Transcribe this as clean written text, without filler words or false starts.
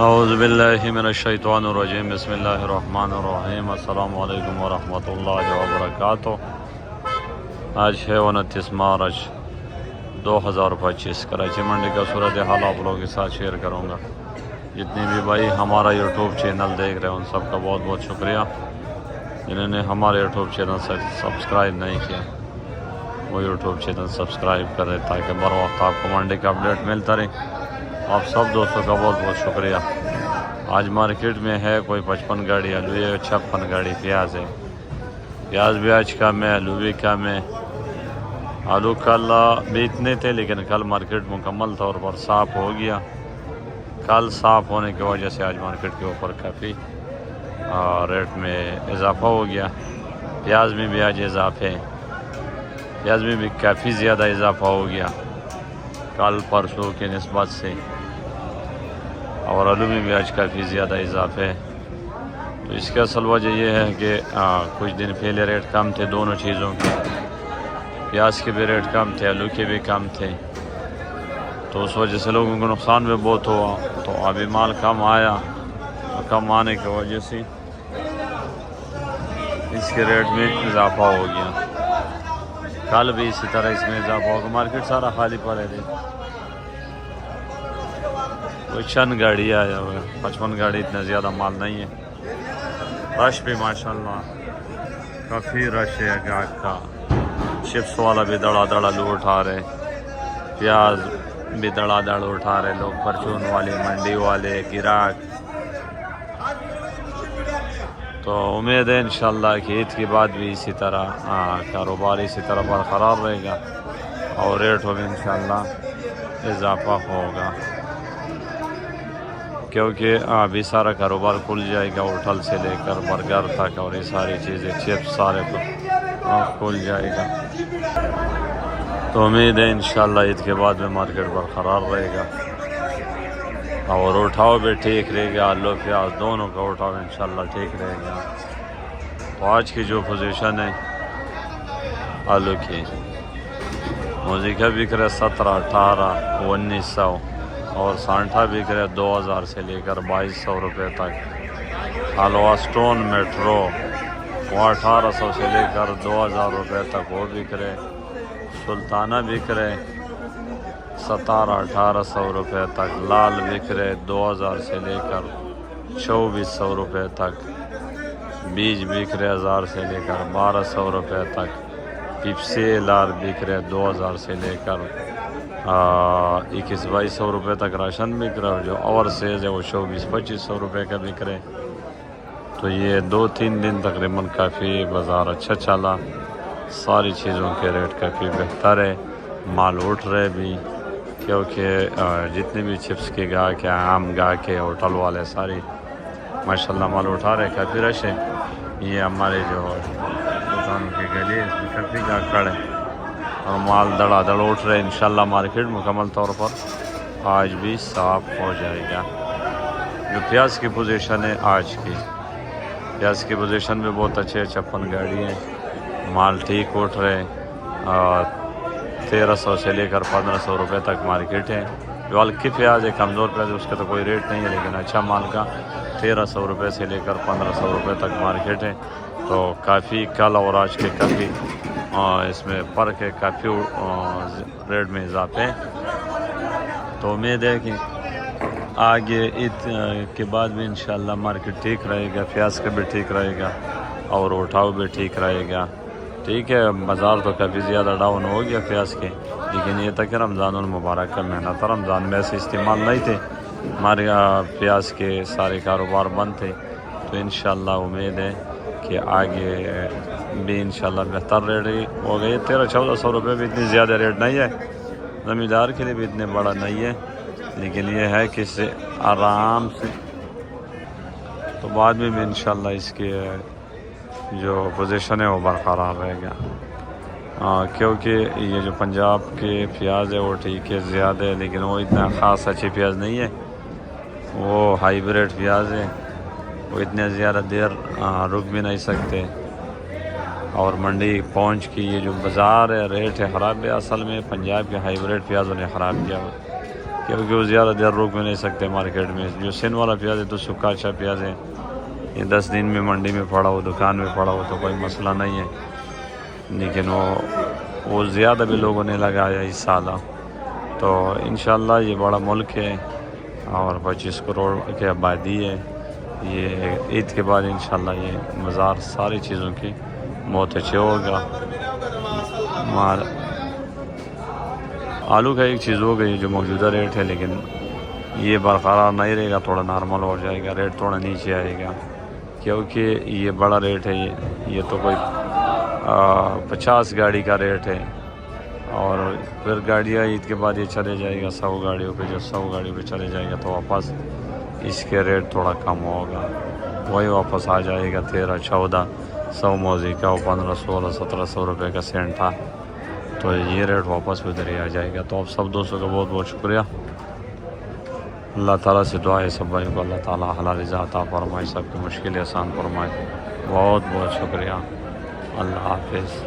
اعوذ باللہ من الشیطان الرجیم بسم اللہ الرحمن الرحیم السلام علیکم ورحمۃ اللہ وبرکاتہ۔ آج ہے 29 مارچ 2025۔ کراچی منڈی کا صورت حال آپ لوگوں کے ساتھ شیئر کروں گا۔ جتنے بھی بھائی ہمارا یوٹیوب چینل دیکھ رہے ہیں ان سب کا بہت بہت شکریہ۔ جنہوں نے ہمارے یوٹیوب چینل سے سبسکرائب نہیں کیا وہ یوٹیوب چینل سبسکرائب کریں تاکہ بر وقت آپ کو منڈی کا اپڈیٹ ملتا رہے۔ آپ سب دوستوں کا بہت بہت شکریہ۔ آج مارکیٹ میں ہے کوئی 55 گاڑی آلو ہے، 56 گاڑی پیاز ہے۔ پیاز بھی آج کم ہے، آلو بھی کم ہے۔ آلو کل بھی اتنے تھے لیکن کل مارکیٹ مکمل طور پر صاف ہو گیا۔ کل صاف ہونے کی وجہ سے آج مارکیٹ کے اوپر کافی ریٹ میں اضافہ ہو گیا۔ پیاز میں بھی آج اضافے، پیاز میں بھی کافی زیادہ اضافہ ہو گیا کل پرسوں کی نسبت سے، اور آلو میں بھی آج کافی زیادہ اضافے ہے۔ تو اس کی اصل وجہ یہ ہے کہ کچھ دن پہلے ریٹ کم تھے دونوں چیزوں کے، پیاز کے بھی ریٹ کم تھے، آلو کے بھی کم تھے، تو اس وجہ سے لوگوں کو نقصان بھی بہت ہوا۔ تو ابھی مال کم آیا، تو کم آنے کی وجہ سے اس کے ریٹ میں اضافہ ہو گیا۔ کل بھی اسی طرح اس میں اضافہ ہوگا۔ مارکیٹ سارا خالی پڑے تھے، کوئی چند گاڑی آیا ہوا ہے، 55 گاڑی اتنا زیادہ مال نہیں ہے۔ رش بھی ماشاءاللہ کافی رش ہے گاہک کا۔ چپس والا بھی دڑا دڑا لو اٹھا رہے، پیاز بھی دڑا دڑ اٹھا رہے لوگ، پرچون والے، منڈی والے، گراہک۔ تو امید ہے انشاءاللہ کہ عید کے بعد بھی اسی طرح کاروبار اسی طرح برقرار رہے گا اور ریٹوں میں انشاءاللہ اضافہ ہوگا، کیونکہ ابھی سارا کاروبار کھل جائے گا، ہوٹل سے لے کر برگر تک اور یہ ساری چیزیں، چپس سارے کھل جائے گا۔ تو امید ہے انشاءاللہ عید کے بعد میں مارکیٹ برقرار رہے گا اور اٹھاؤ بھی ٹھیک رہے گا، آلو پیاز دونوں کا اٹھاؤ انشاءاللہ ٹھیک رہے گا۔ تو آج کی جو پوزیشن ہے آلو کی، موزی کا بک رہا 17، 18، 1900، اور سانٹھا بک رہا 2000 سے لے کر 2200 روپے تک۔ حلوہ سٹون میٹرو وہ 1800 سے لے کر 2000 روپے تک وہ بک رہے۔ سلطانہ بک رہے 1700-1800 روپے تک۔ لال بک رہے 2000 سے لے کر 2400 روپے تک۔ بیج بک رہے 1000 سے لے کر 1200 روپے تک۔ پپسی لار بک رہے 2000 سے لے کر 2100-2200 روپے تک۔ راشن بک رہا ہے، جو اوور سیز ہے وہ 2400-2500 روپے کا بک رہے۔ تو یہ 2-3 دن تقریباً کافی بازار اچھا چلا، ساری چیزوں کے ریٹ کافی بہتر ہے، مال اٹھ رہے بھی، کیونکہ جتنے بھی چپس کے گاہک ہیں، عام گاہک ہے، ہوٹل والے ساری ماشاءاللہ مال اٹھا رہے، کافی رش ہے۔ یہ ہمارے جو دکانوں کے گلی اس میں کافی گاہک کھڑے اور مال دڑا دڑ اٹھ رہے۔ انشاءاللہ مارکیٹ مکمل طور پر آج بھی صاف ہو جائے گا۔ جو پیاز کی پوزیشن ہے آج کی، پیاز کی پوزیشن بھی بہت اچھے، 56 گاڑی ہیں، مال ٹھیک اٹھ رہے، 1300 سے لے کر 1500 روپے تک مارکیٹ ہے۔ جو ہلکی پیاز ہے، کمزور پیاز ہے، اس کا تو کوئی ریٹ نہیں ہے، لیکن اچھا مال کا 1300 روپے سے لے کر 1500 روپے تک مارکیٹ ہے۔ تو کافی کل اور آج کے کافی اس میں فرق ہے، کافی ریٹ میں اضافے ہے۔ تو امید ہے کہ آگے عید کے بعد بھی انشاءاللہ مارکیٹ ٹھیک رہے گا، پیاز کا بھی ٹھیک رہے گا اور اٹھاؤ بھی ٹھیک رہے گا۔ ٹھیک ہے، بازار تو کافی زیادہ ڈاؤن ہو گیا پیاز کے، لیکن یہ تھا کہ رمضان المبارک کا مہینہ تھا، رمضان میں ایسے استعمال نہیں تھے، ہمارے پیاز کے سارے کاروبار بند تھے۔ تو انشاءاللہ امید ہے کہ آگے بھی انشاءاللہ بہتر ریٹ ہو گئی۔ 1300-1400 روپے بھی اتنی زیادہ ریٹ نہیں ہے، زمیندار کے لیے بھی اتنے بڑا نہیں ہے، لیکن یہ ہے کہ اسے آرام سے تو بعد میں بھی انشاءاللہ اس کی جو پوزیشن ہے وہ برقرار رہے گا، کیونکہ یہ جو پنجاب کے پیاز ہے وہ ٹھیک ہے زیادہ ہے، لیکن وہ اتنا خاص اچھی پیاز نہیں ہے، وہ ہائیبریڈ پیاز ہے، وہ اتنے زیادہ دیر رک بھی نہیں سکتے، اور منڈی پہنچ کی یہ جو بازار ہے ریٹ ہے خراب ہے۔ اصل میں پنجاب کے ہائیبریڈ پیازوں نے خراب کیا، کیونکہ وہ زیادہ دیر روک بھی نہیں سکتے مارکیٹ میں. جو سندھ والا پیاز ہے 200 کا اچھا پیاز ہے, یہ 10 دن میں منڈی میں پڑا ہو, دکان میں پڑا ہو تو کوئی مسئلہ نہیں ہے. لیکن وہ زیادہ بھی لوگوں نے لگایا اس سال. تو انشاءاللہ یہ بڑا ملک ہے اور 25 کروڑ کی آبادی ہے. یہ عید کے بعد انشاءاللہ یہ مزار ساری چیزوں کی بہت اچھے ہوگا. آلو کا ایک چیز ہو گئی جو موجودہ ریٹ ہے, لیکن یہ برقرار نہیں رہے گا, تھوڑا نارمل ہو جائے گا, ریٹ تھوڑا نیچے آئے گا, کیونکہ یہ بڑا ریٹ ہے. یہ تو کوئی 50 گاڑی کا ریٹ ہے, اور پھر گاڑیاں عید کے بعد یہ چلے جائے گا 100 گاڑیوں پہ. جو 100 گاڑیوں پہ چلے جائے گا تو واپس اس کے ریٹ تھوڑا کم ہوگا, وہی واپس آ جائے گا 13-14 موزی کا, 1500-1600-1700 روپے کا سینٹ تھا, تو یہ ریٹ واپس ادھر ہی آ جائے گا. تو آپ سب دوستوں کا بہت بہت شکریہ. اللہ تعالیٰ سے دعا ہے سب بھائیوں کو اللہ تعالیٰ حلال رزق عطا فرمائے, سب کی مشکلیں آسان فرمائے. بہت بہت شکریہ. اللہ حافظ.